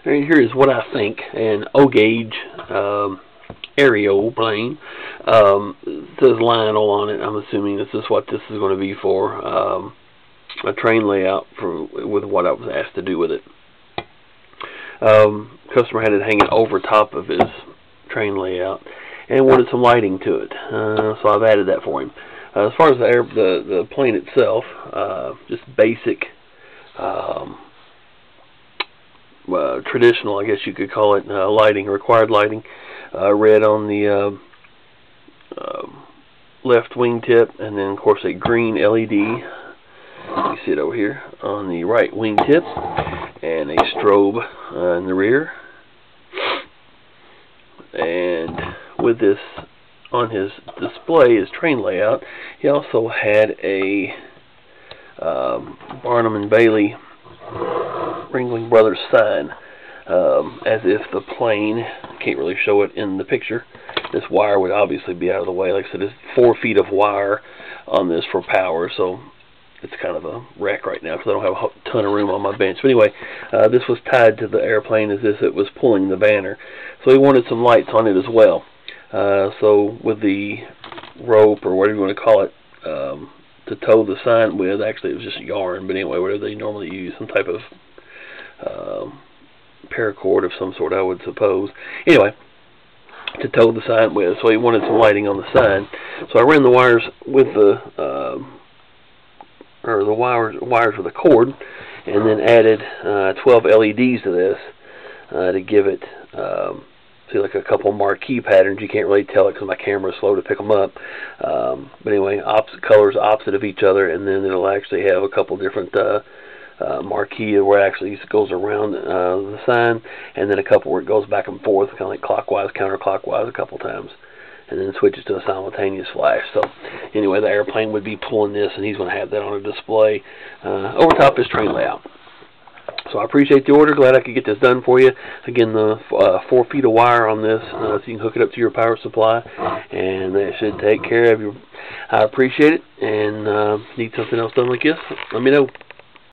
And here is what I think an O-gauge aeroplane. It says Lionel on it. I'm assuming this is what this is going to be for. A train layout with what I was asked to do with it. Customer had it hanging over top of his train layout and wanted some lighting to it, so I've added that for him. As far as the plane itself, just basic, traditional, I guess you could call it, lighting, required lighting. Red on the left wingtip, and then of course a green LED. You see it over here on the right wingtip, and a strobe in the rear. And with this on his display, his train layout, he also had a Barnum and Bailey Ringling Brothers sign, as if the plane, can't really show it in the picture, this wire would obviously be out of the way. Like I said, there's 4 feet of wire on this for power, so it's kind of a wreck right now because I don't have a ton of room on my bench. But anyway, this was tied to the airplane as if it was pulling the banner. So he wanted some lights on it as well. So with the rope, or whatever you want to call it, to tow the sign with, actually it was just yarn, but anyway, whatever they normally use, some type of paracord of some sort, I would suppose. Anyway, to tow the sign with, so he wanted some lighting on the sign. So I ran the wires with the wires with a cord, and then added 12 LEDs to this to give it, see, like a couple marquee patterns. You can't really tell it because my camera is slow to pick them up. But anyway, colors opposite of each other, and then it'll actually have a couple different marquee where it actually goes around the sign, and then a couple where it goes back and forth, kind of like clockwise, counterclockwise a couple times, and then switches to a simultaneous flash. So anyway, the airplane would be pulling this, and he's going to have that on a display over top his train layout. So I appreciate the order. Glad I could get this done for you. Again, the 4 feet of wire on this, so you can hook it up to your power supply, and that should take care of you. I appreciate it, and need something else done like this, let me know.